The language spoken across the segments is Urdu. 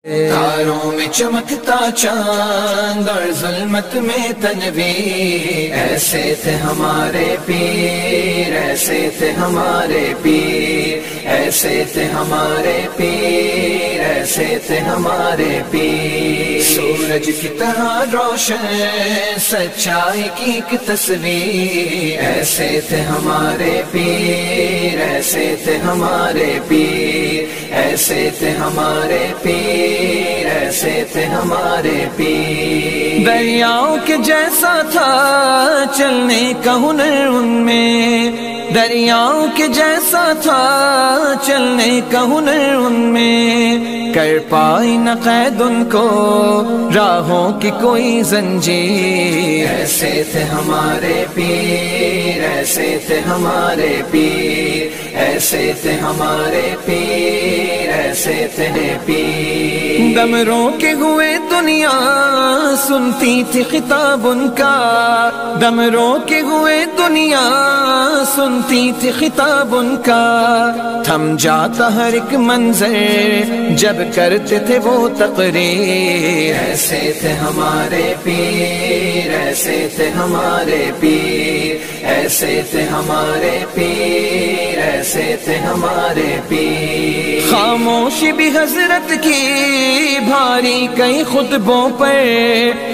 تاروں میں چمکتا چاند اور ظلمت میں تنویر، ایسے تھے ہمارے پیر، ایسے تھے ہمارے پیر، ایسے تھے ہمارے پیر، ایسے تھے ہمارے پیر۔ سورج کی طرح روشن سچائی کی ایک تصویر، ایسے تھے ہمارے پیر، ایسے تھے ہمارے پیر، ایسے تھے ہمارے پیر، ایسے تھے ہمارے پیر۔ دریاؤں کے جیسا تھا چلنے کا ہنر ان میں، دریاؤں کے جیسا تھا چلنے کا ہنر ان میں، کر پائی نہ قید ان کو راہوں کی کوئی زنجیر۔ ایسے تھے ہمارے پیر، ایسے تھے ہمارے پیر، ایسے تھے ہمارے پیر، ایسے تھے پیر۔ دم روکے ہوئے دنیا سنتی تھی خطاب ان کا، دم روکے ہوئے دنیا سنتی تھی خطاب ان کا، تھم جاتا ہر ایک منظر جب کرتے تھے وہ تقریر۔ ایسے تھے ہمارے پیر، ایسے تھے ہمارے پیر، ایسے تھے ہمارے پیر، ایسے تھے ہمارے پیر۔ خاموشی بھی حضرت کی بھاری کئی خطبوں پر،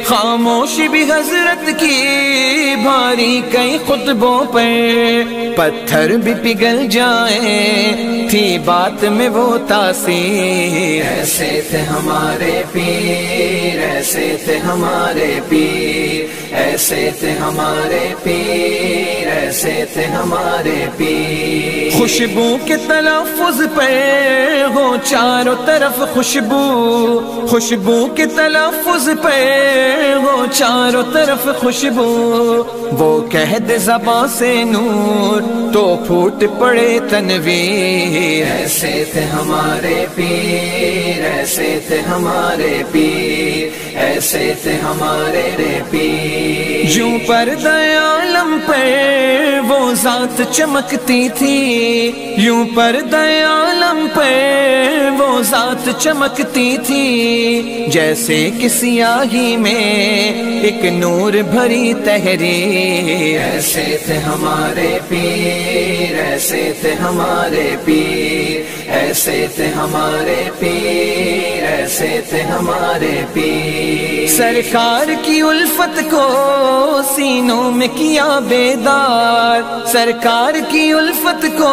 خاموشی بھی حضرت کی بھاری کئی خطبوں پر، پتھر بھی پگھل جائیں تھی بات میں وہ تاثیر۔ ایسے تھے ہمارے پیر، ایسے تھے ہمارے پیر، ایسے تھے ہمارے پیر، ایسے تھے ہمارے پیر۔ خوشبو کے تلفظ پہ ہو چاروں طرف خوشبو، خوشبو کے تلفظ پہ ہو چاروں طرف خوشبو، وہ کہہ دے زباں سے نور تو پھوٹ پڑے تنویر۔ ایسے تھے ہمارے پیر، ایسے تھے ہمارے پیر، ایسے تھے ہمارے پیر۔ یوں پردہ عالم پر وہ ذات چمکتی تھی، یوں پردہ عالم پر وہ ذات چمکتی تھی، جیسے کہ سیاہی میں ایک نور بھری تحریر۔ ایسے تھے ہمارے پیر، ایسے تھے ہمارے پیر، ایسے تھے ہمارے پیر، ایسے تھے ہمارے پیر۔ سرکار کی الفت کو سینوں میں کیا بیدار، سرکار کی الفت کو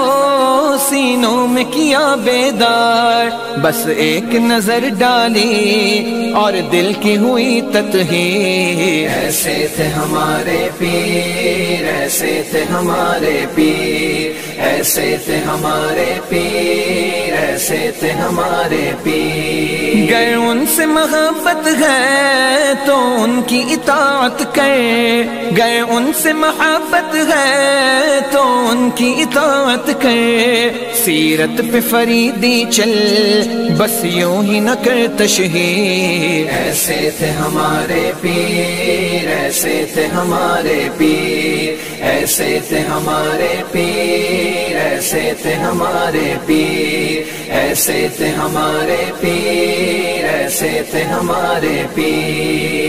سینوں میں کیا بیدار، بس ایک نظر ڈالی اور دل کی ہوئی تطہیر۔ ایسے تھے ہمارے پیر، ایسے تھے ہمارے پیر، ایسے تھے ہمارے پیر، ایسے تھے ہمارے پیر۔ گر ان سے محبت ہے تو ان کی اطاعت کر، گر ان سے محبت ہے تو ان کی اطاعت کر، سیرت پہ فریدی چل بس یوں ہی نہ کر تشہیر۔ ایسے تھے ہمارے پیر، ایسے تھے ہمارے پیر، ایسے تھے ہمارے پیر، ایسے تھے ہمارے پیر، ایسے تھے ہمارے پیر، ایسے تھے ہمارے پیر۔